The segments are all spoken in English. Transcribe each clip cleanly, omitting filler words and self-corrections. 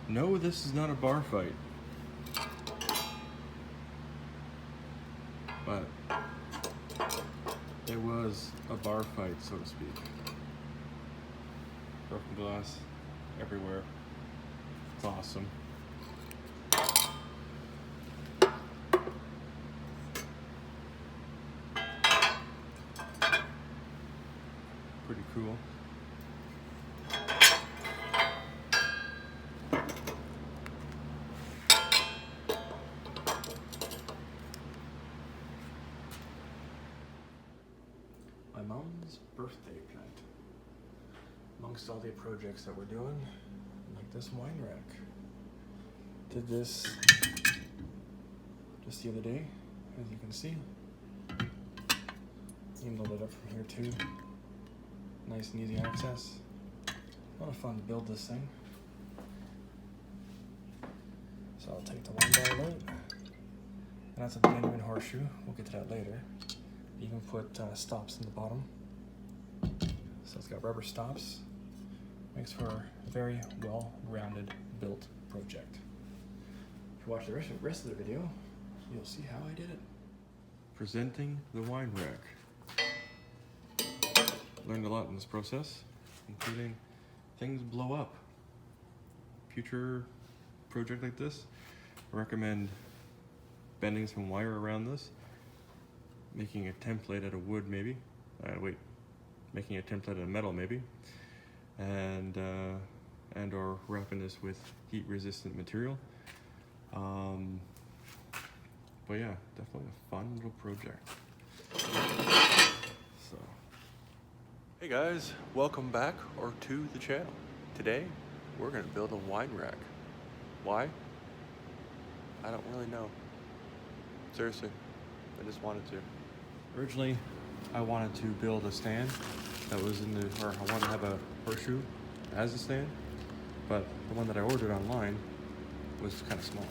No, this is not a bar fight. But it was a bar fight, so to speak. Broken glass everywhere. It's awesome. Pretty cool. My mom's birthday plant. Amongst all the projects that we're doing, like this wine rack. Did this just the other day, as you can see. You can load it up from here too. Nice and easy access. A lot of fun to build this thing. So I'll take the wine bottle out. And that's a genuine horseshoe. We'll get to that later. You can put stops in the bottom. So it's got rubber stops. Makes for a very well-rounded built project. If you watch the rest of the video, you'll see how I did it. Presenting the wine rack. Learned a lot in this process, including things blow up. Future project like this, I recommend bending some wire around this, making a template out of wood maybe, making a template out of metal maybe, and or wrapping this with heat resistant material. But yeah, definitely a fun little project. So. Hey guys, welcome back or to the channel. Today, we're gonna build a wine rack. Why? I don't really know. Seriously, I just wanted to. Originally, I wanted to build a stand that was I wanted to have a horseshoe as a stand, but the one that I ordered online was kind of small.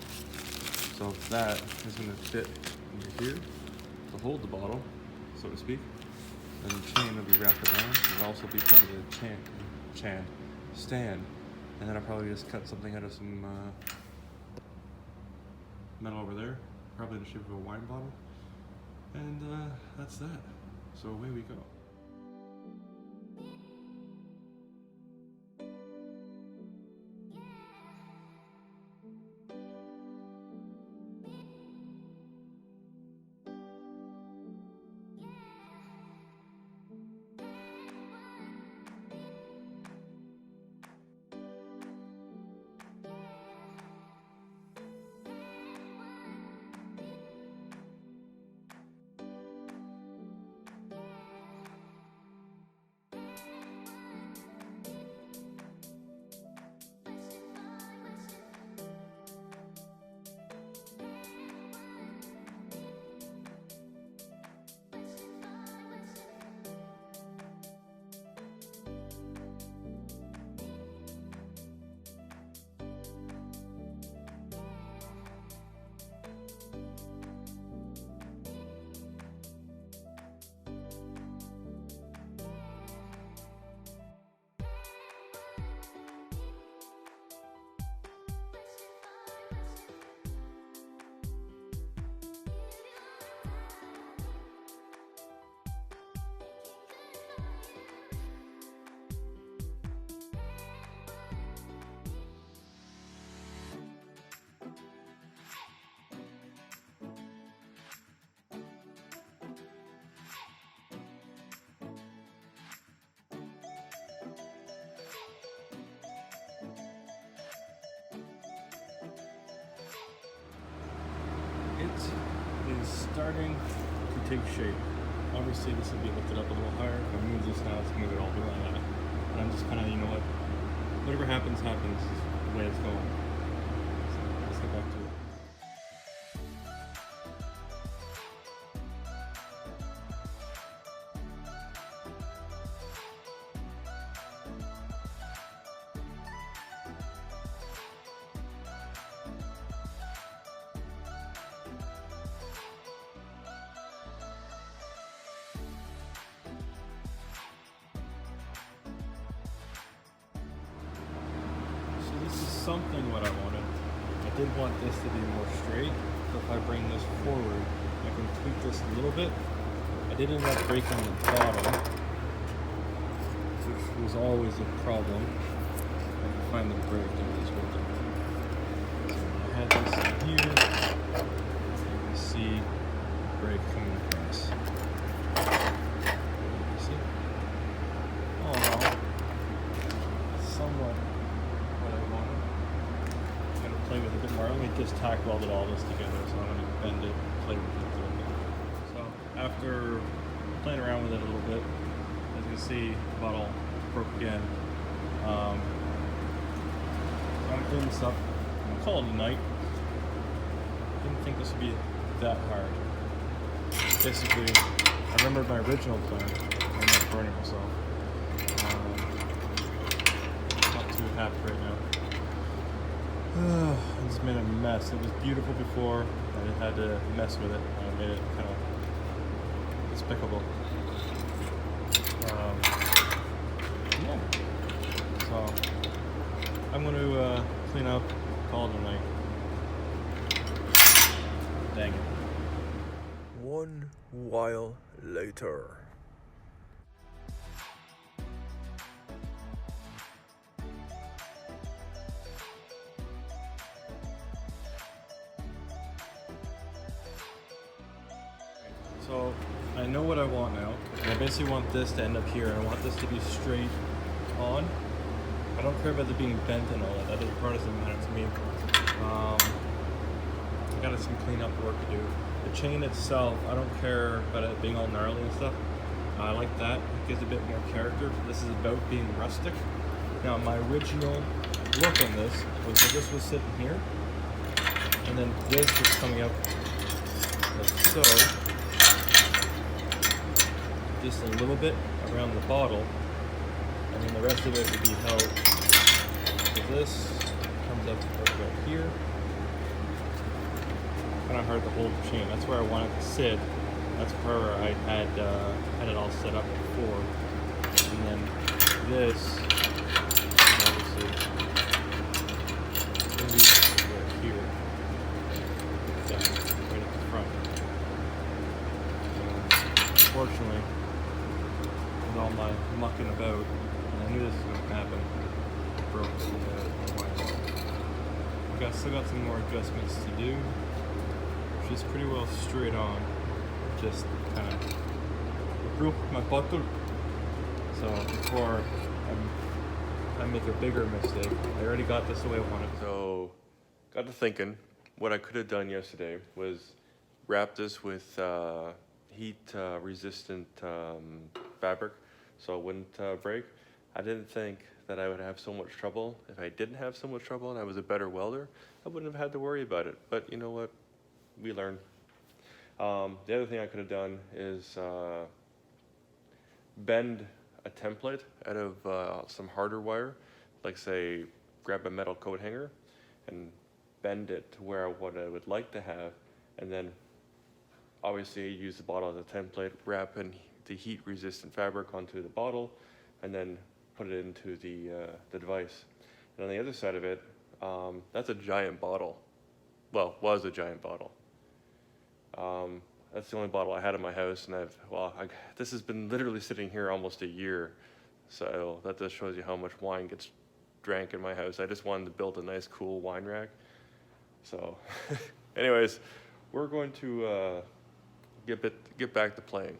So that is gonna fit into here to hold the bottle, so to speak. And the chain will be wrapped around. It'll also be part of the stand. And then I'll probably just cut something out of some metal over there, probably in the shape of a wine bottle. And that's that. So away we go. It is starting to take shape. Obviously this will be lifted up a little higher. If I move this now, it's going to move it all the way on. And I'm just kind of, you know what, whatever happens, happens. This is the way it's going. So let's get back to it. this is something what I wanted. I did want this to be more straight, so if I bring this forward, I can tweak this a little bit. I did end up breaking the bottom, which was always a problem. I can find the break in this with it. So I had this in here. You can see the break coming across. You see? All in all, somewhat what I wanted. I'm going to play with it a bit more. I only just tack welded all this together, so I'm going to bend it, play with it a little bit. So after playing around with it a little bit, as you can see, the bottle broke again. I'm going to clean this up. I'm going to call it a night. Didn't think this would be that hard. Basically, I remembered my original plan. I'm not burning myself. Not too happy right now. I just made a mess. It was beautiful before. I just had to mess with it. I made it kind of despicable. Yeah. So I'm going to clean up, call it a night. Dang it. One while later. So I know what I want now. I basically want this to end up here. I want this to be straight on. I don't care about it being bent and all that. That doesn't part doesn't matter to me. I got some cleanup work to do. The chain itself, I don't care about it being all gnarly and stuff. I like that. It gives a bit more character. This is about being rustic. Now my original look on this was that this was sitting here, and then this was coming up like so. Just a little bit around the bottle, and then the rest of it would be held. So this comes up about here. Kind of hard to hold the chain. That's where I want it to sit. That's where I had it all set up before. And then this, obviously, it's going to be right here. Yeah, right at the front. Unfortunately, with all my mucking about, and I knew this was going to happen, it broke the wire. Still got some more adjustments to do. She's pretty well straight on, just kind of broke my buckle. So before I make a bigger mistake, I already got this the way I wanted. So, got to thinking, what I could have done yesterday was wrap this with heat resistant fabric so it wouldn't break. I didn't think that I would have so much trouble. If I didn't have so much trouble and I was a better welder, I wouldn't have had to worry about it. But you know what? We learn. The other thing I could have done is bend a template out of some harder wire, like say grab a metal coat hanger and bend it to where what I would like to have, and then obviously use the bottle as a template, wrap in the heat resistant fabric onto the bottle, and then put it into the device. And on the other side of it, that's a giant bottle. Well, was a giant bottle. That's the only bottle I had in my house, and this has been literally sitting here almost a year. So that just shows you how much wine gets drank in my house. I just wanted to build a nice, cool wine rack. So, anyways, we're going to get back to playing.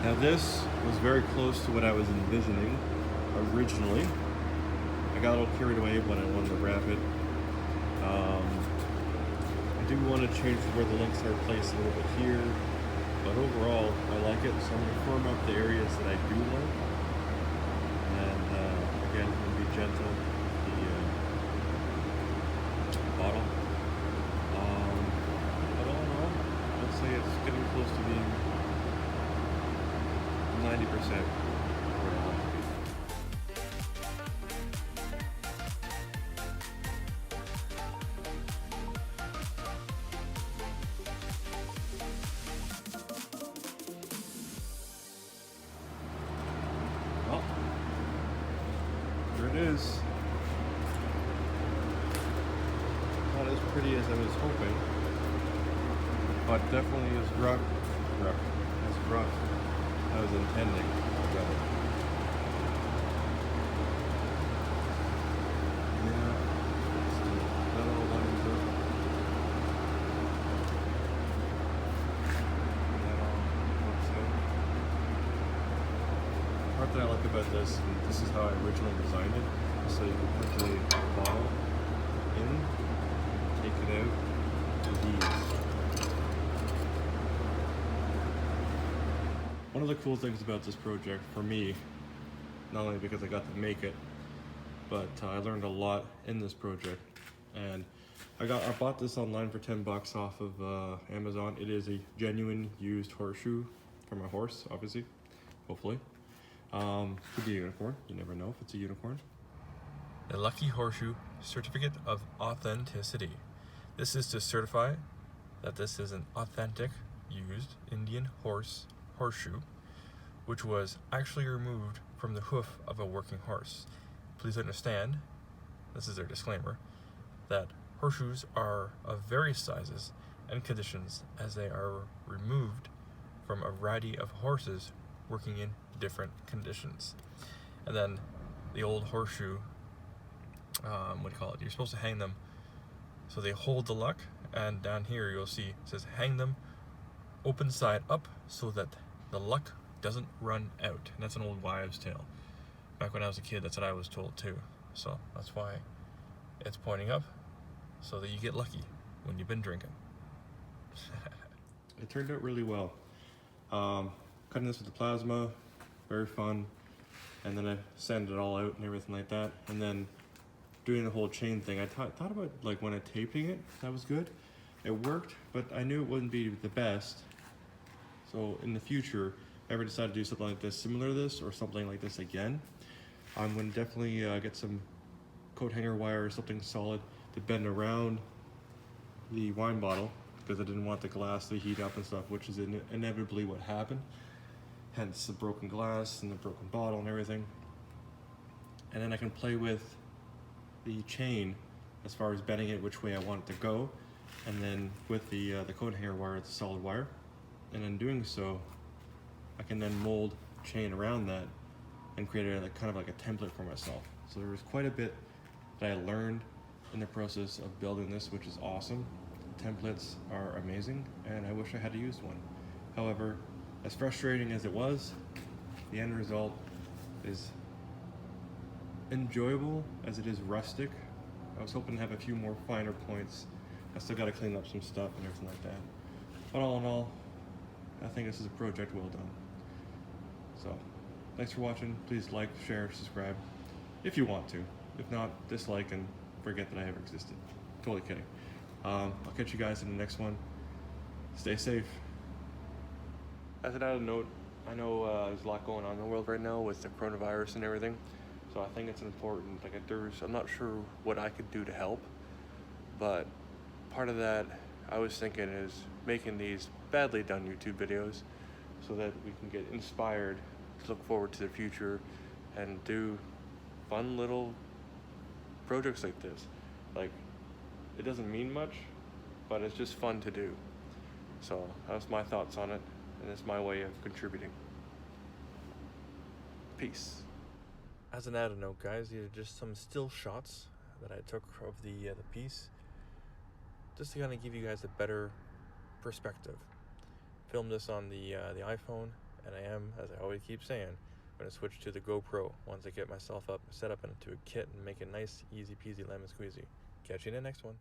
Now this was very close to what I was envisioning originally. I got a little carried away when I wanted to wrap it. I do want to change where the links are placed a little bit here, but overall I like it, so I'm going to firm up the areas that I do like. And again, I'm going to be gentle with the bottle. But all in all, I'd say it's getting close to being 90% where I want to be. Well, there it is. Not as pretty as I was hoping, but definitely as rough I was intending. Rather. Yeah, so that all lines up. That all works out. The part that I like about this, and this is how I originally designed it, so you can put the bottle in, take it out with ease. One of the cool things about this project for me, not only because I got to make it, but I learned a lot in this project. And I bought this online for 10 bucks off of Amazon. It is a genuine used horseshoe for my horse, obviously, hopefully. Could be a unicorn, you never know if it's a unicorn. The Lucky Horseshoe Certificate of Authenticity. This is to certify that this is an authentic, used Indian horseshoe, which was actually removed from the hoof of a working horse. Please understand, this is their disclaimer, that horseshoes are of various sizes and conditions as they are removed from a variety of horses working in different conditions. And then the old horseshoe, what do you call it? You're supposed to hang them so they hold the luck, and down here you'll see it says hang them open side up so that the luck doesn't run out. And that's an old wives' tale. Back when I was a kid, that's what I was told too. So that's why it's pointing up, so that you get lucky when you've been drinking. It turned out really well. Cutting this with the plasma, very fun. And then I sanded it all out and everything like that. And then doing the whole chain thing, I thought about like when I taping it, that was good. It worked, but I knew it wouldn't be the best. So in the future, if I ever decide to do something like this, similar to this, or something like this again, I'm going to definitely get some coat hanger wire or something solid to bend around the wine bottle, because I didn't want the glass to heat up and stuff, which is inevitably what happened. Hence the broken glass and the broken bottle and everything. And then I can play with the chain as far as bending it which way I want it to go. And then with the coat hanger wire, it's a solid wire. And in doing so, I can then mold chain around that and create a kind of like a template for myself. So there was quite a bit that I learned in the process of building this, which is awesome. Templates are amazing, and I wish I had used one. However, as frustrating as it was, the end result is enjoyable as it is rustic. I was hoping to have a few more finer points. I still got to clean up some stuff and everything like that. But all in all, I think this is a project well done. So, thanks for watching. Please like, share, subscribe, if you want to. If not, dislike and forget that I ever existed. Totally kidding. I'll catch you guys in the next one. Stay safe. As an added note, I know there's a lot going on in the world right now with the coronavirus and everything. So I think it's important. Like, I'm not sure what I could do to help, but part of that I was thinking is making these badly done YouTube videos so that we can get inspired to look forward to the future and do fun little projects like this. Like, it doesn't mean much, but it's just fun to do. So that's my thoughts on it, and it's my way of contributing. Peace. As an added note, guys, these are just some still shots that I took of the piece, just to kind of give you guys a better perspective. Filmed this on the iPhone, And I am, as I always keep saying, going to switch to the GoPro once I get myself set up into a kit and make it nice, easy peasy lemon squeezy. Catch you in the next one.